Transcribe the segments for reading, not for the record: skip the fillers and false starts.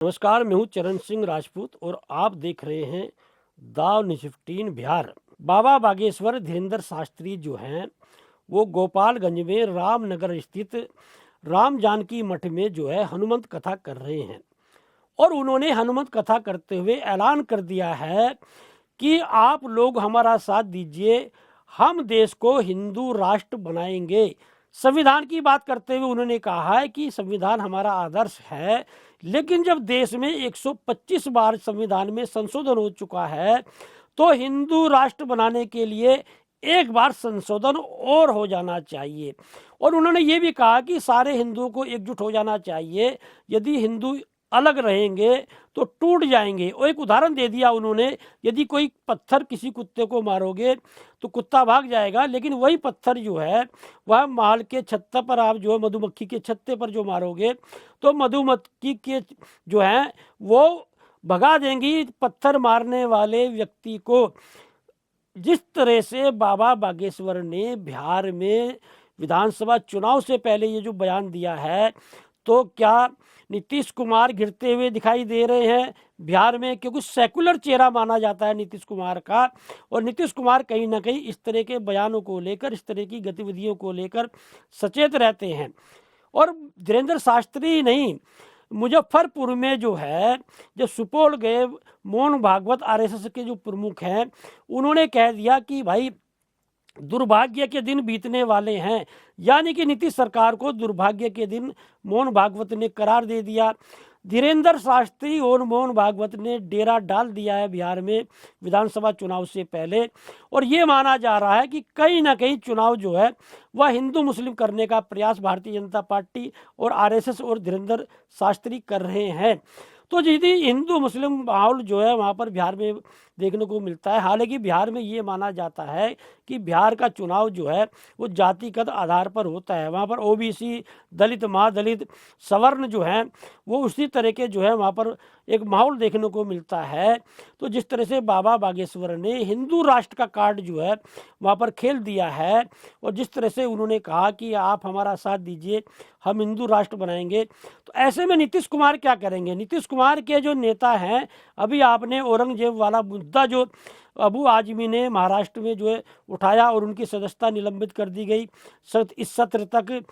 नमस्कार, मैं हूँ चरण सिंह राजपूत और आप देख रहे हैं दाव न्यूज़ 15 बिहार। बाबा बागेश्वर धीरेन्द्र शास्त्री जो हैं वो गोपालगंज में रामनगर स्थित राम जानकी मठ में जो है हनुमंत कथा कर रहे हैं और उन्होंने हनुमंत कथा करते हुए ऐलान कर दिया है कि आप लोग हमारा साथ दीजिए, हम देश को हिंदू राष्ट्र बनाएंगे। संविधान की बात करते हुए उन्होंने कहा है कि संविधान हमारा आदर्श है, लेकिन जब देश में 125 बार संविधान में संशोधन हो चुका है तो हिंदू राष्ट्र बनाने के लिए एक बार संशोधन और हो जाना चाहिए। और उन्होंने ये भी कहा कि सारे हिंदुओं को एकजुट हो जाना चाहिए, यदि हिंदू अलग रहेंगे तो टूट जाएंगे। और एक उदाहरण दे दिया उन्होंने, यदि कोई पत्थर किसी कुत्ते को मारोगे तो कुत्ता भाग जाएगा, लेकिन वही पत्थर जो है वह महल के छत्ते पर आप जो है मधुमक्खी के छत्ते पर जो मारोगे तो मधुमक्खी के जो है वो भगा देंगी पत्थर मारने वाले व्यक्ति को। जिस तरह से बाबा बागेश्वर ने बिहार में विधानसभा चुनाव से पहले ये जो बयान दिया है, तो क्या नीतीश कुमार गिरते हुए दिखाई दे रहे हैं बिहार में? क्योंकि सेकुलर चेहरा माना जाता है नीतीश कुमार का, और नीतीश कुमार कहीं ना कहीं इस तरह के बयानों को लेकर, इस तरह की गतिविधियों को लेकर सचेत रहते हैं। और धीरेन्द्र शास्त्री नहीं, मुजफ्फरपुर में जो है जब सुपौल गए, मोहन भागवत आरएसएस के जो प्रमुख हैं उन्होंने कह दिया कि भाई दुर्भाग्य के दिन बीतने वाले हैं, यानी कि नीतीश सरकार को दुर्भाग्य के दिन मोहन भागवत ने करार दे दिया। धीरेन्द्र शास्त्री और मोहन भागवत ने डेरा डाल दिया है बिहार में विधानसभा चुनाव से पहले, और ये माना जा रहा है कि कहीं ना कहीं चुनाव जो है वह हिंदू मुस्लिम करने का प्रयास भारतीय जनता पार्टी और आरएसएस और धीरेन्द्र शास्त्री कर रहे हैं। तो यदि हिंदू मुस्लिम माहौल जो है वहाँ पर बिहार में देखने को मिलता है। हालांकि बिहार में ये माना जाता है कि बिहार का चुनाव जो है वो जातिगत आधार पर होता है। वहाँ पर ओबीसी, दलित, महादलित, सवर्ण जो हैं वो उसी तरह के जो है वहाँ पर एक माहौल देखने को मिलता है। तो जिस तरह से बाबा बागेश्वर ने हिंदू राष्ट्र का कार्ड जो है वहाँ पर खेल दिया है, और जिस तरह से उन्होंने कहा कि आप हमारा साथ दीजिए, हम हिंदू राष्ट्र बनाएंगे, तो ऐसे में नीतीश कुमार क्या करेंगे? नीतीश कुमार के जो नेता हैं, अभी आपने औरंगजेब वाला मुद्दा जो अबू आजमी ने महाराष्ट्र में जो है उठाया और उनकी सदस्यता निलंबित कर दी गई इस सत्र तक,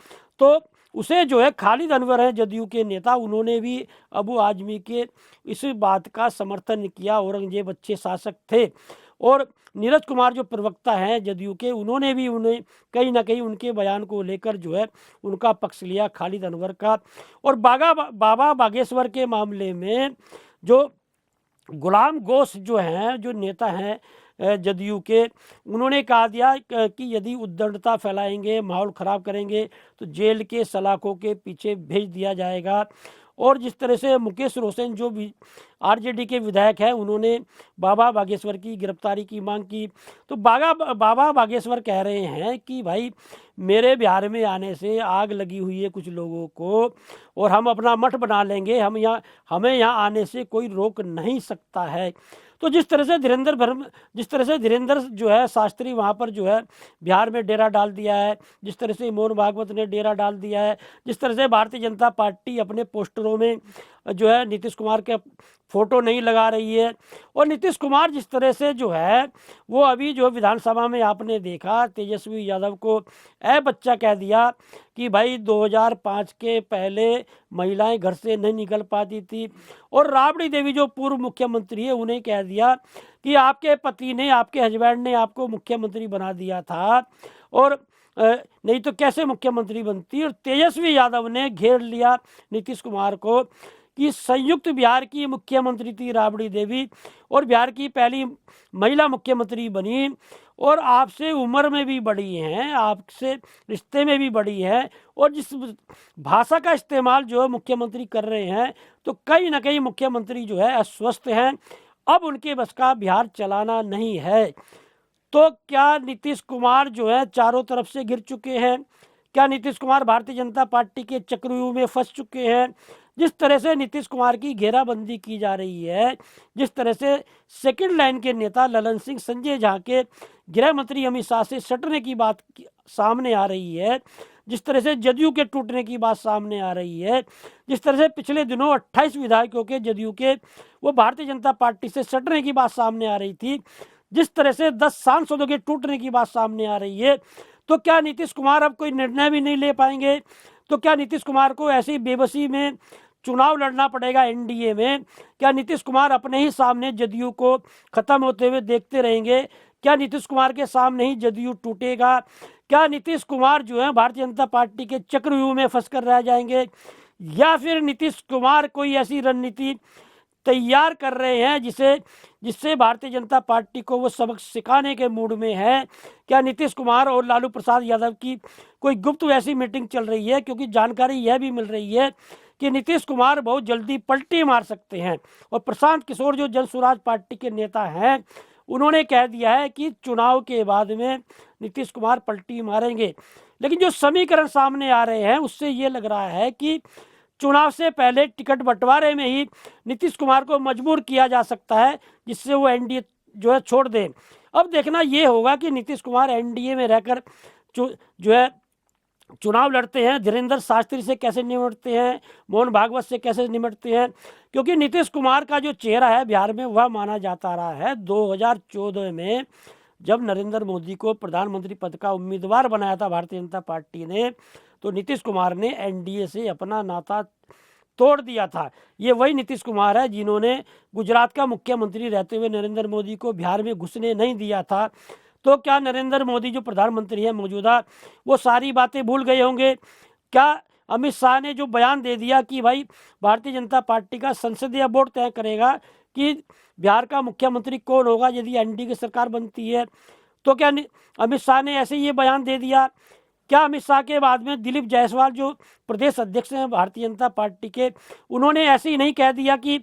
तो उसे जो है खालिद अनवर है जदयू के नेता, उन्होंने भी अबू आजमी के इस बात का समर्थन किया। औरंगजेब अच्छे शासक थे। और नीरज कुमार जो प्रवक्ता हैं जदयू के, उन्होंने भी उन्हें कहीं ना कहीं उनके बयान को लेकर जो है उनका पक्ष लिया, खालिद अनवर का। और बाबा बागेश्वर के मामले में जो गुलाम गोश जो हैं, जो नेता हैं जदयू के, उन्होंने कहा दिया कि यदि उद्दंडता फैलाएंगे, माहौल ख़राब करेंगे तो जेल के सलाखों के पीछे भेज दिया जाएगा। और जिस तरह से मुकेश रोशन जो भी आरजेडी के विधायक हैं, उन्होंने बाबा बागेश्वर की गिरफ्तारी की मांग की। तो बाबा बागेश्वर कह रहे हैं कि भाई मेरे बिहार में आने से आग लगी हुई है कुछ लोगों को, और हम अपना मठ बना लेंगे, हमें यहाँ आने से कोई रोक नहीं सकता है। तो जिस तरह से धीरेन्द्र जो है शास्त्री वहाँ पर जो है बिहार में डेरा डाल दिया है, जिस तरह से मोहन भागवत ने डेरा डाल दिया है, जिस तरह से भारतीय जनता पार्टी अपने पोस्टरों में जो है नीतीश कुमार के फोटो नहीं लगा रही है, और नीतीश कुमार जिस तरह से जो है वो अभी जो विधानसभा में आपने देखा तेजस्वी यादव को बच्चा कह दिया कि भाई 2005 के पहले महिलाएं घर से नहीं निकल पाती थी। और राबड़ी देवी जो पूर्व मुख्यमंत्री है, उन्हें कह दिया कि आपके पति ने, आपके हस्बैंड ने आपको मुख्यमंत्री बना दिया था, और नहीं तो कैसे मुख्यमंत्री बनती। और तेजस्वी यादव ने घेर लिया नीतीश कुमार को कि संयुक्त बिहार की मुख्यमंत्री थी राबड़ी देवी, और बिहार की पहली महिला मुख्यमंत्री बनी, और आपसे उम्र में भी बड़ी हैं, आपसे रिश्ते में भी बड़ी हैं, और जिस भाषा का इस्तेमाल जो है मुख्यमंत्री कर रहे हैं, तो कहीं ना कहीं मुख्यमंत्री जो है अस्वस्थ हैं, अब उनके बस का बिहार चलाना नहीं है। तो क्या नीतीश कुमार जो है चारों तरफ से घिर चुके हैं? क्या नीतीश कुमार भारतीय जनता पार्टी के चक्रव्यूह में फंस चुके हैं? जिस तरह से नीतीश कुमार की घेराबंदी की जा रही है, जिस तरह से सेकंड लाइन के नेता ललन सिंह, संजय झा के गृह मंत्री अमित शाह से सटने की बात सामने आ रही है, जिस तरह से जदयू के टूटने की बात सामने आ रही है, जिस तरह से पिछले दिनों 28 विधायकों के जदयू के वो भारतीय जनता पार्टी से सटने की बात सामने आ रही थी, जिस तरह से 10 सांसदों के टूटने की बात सामने आ रही है, तो क्या नीतीश कुमार अब कोई निर्णय भी नहीं ले पाएंगे? तो क्या नीतीश कुमार को ऐसी बेबसी में चुनाव लड़ना पड़ेगा एनडीए में? क्या नीतीश कुमार अपने ही सामने जदयू को खत्म होते हुए देखते रहेंगे? क्या नीतीश कुमार के सामने ही जदयू टूटेगा? क्या नीतीश कुमार जो है भारतीय जनता पार्टी के चक्रव्यूह में फंसकर रह जाएंगे, या फिर नीतीश कुमार कोई ऐसी रणनीति तैयार कर रहे हैं जिससे भारतीय जनता पार्टी को वो सबक सिखाने के मूड में है? क्या नीतीश कुमार और लालू प्रसाद यादव की कोई गुप्त ऐसी मीटिंग चल रही है? क्योंकि जानकारी यह भी मिल रही है कि नीतीश कुमार बहुत जल्दी पलटी मार सकते हैं, और प्रशांत किशोर जो जन स्वराज पार्टी के नेता हैं, उन्होंने कह दिया है कि चुनाव के बाद में नीतीश कुमार पलटी मारेंगे। लेकिन जो समीकरण सामने आ रहे हैं उससे ये लग रहा है कि चुनाव से पहले टिकट बंटवारे में ही नीतीश कुमार को मजबूर किया जा सकता है, जिससे वो एनडीए जो है छोड़ दें। अब देखना ये होगा कि नीतीश कुमार एनडीए में रहकर जो है चुनाव लड़ते हैं, धीरेन्द्र शास्त्री से कैसे निपटते हैं, मोहन भागवत से कैसे निपटते हैं। क्योंकि नीतीश कुमार का जो चेहरा है बिहार में वह माना जाता रहा है। 2014 में जब नरेंद्र मोदी को प्रधानमंत्री पद का उम्मीदवार बनाया था भारतीय जनता पार्टी ने, तो नीतीश कुमार ने एनडीए से अपना नाता तोड़ दिया था। ये वही नीतीश कुमार है जिन्होंने गुजरात का मुख्यमंत्री रहते हुए नरेंद्र मोदी को बिहार में घुसने नहीं दिया था। तो क्या नरेंद्र मोदी जो प्रधानमंत्री है मौजूदा, वो सारी बातें भूल गए होंगे? क्या अमित शाह ने जो बयान दे दिया कि भाई भारतीय जनता पार्टी का संसदीय बोर्ड तय करेगा कि बिहार का मुख्यमंत्री कौन होगा यदि एनडीए की सरकार बनती है, तो क्या अमित शाह ने ऐसे ये बयान दे दिया? क्या अमित शाह के बाद में दिलीप जायसवाल जो प्रदेश अध्यक्ष हैं भारतीय जनता पार्टी के, उन्होंने ऐसे ही नहीं कह दिया कि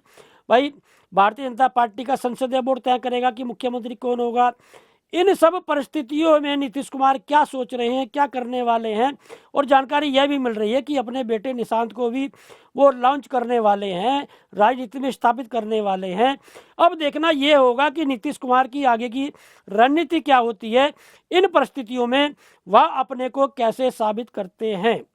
भाई भारतीय जनता पार्टी का संसदीय बोर्ड तय करेगा कि मुख्यमंत्री कौन होगा? इन सब परिस्थितियों में नीतीश कुमार क्या सोच रहे हैं, क्या करने वाले हैं? और जानकारी यह भी मिल रही है कि अपने बेटे निशांत को भी वो लॉन्च करने वाले हैं, राजनीति में स्थापित करने वाले हैं। अब देखना ये होगा कि नीतीश कुमार की आगे की रणनीति क्या होती है, इन परिस्थितियों में वह अपने को कैसे साबित करते हैं।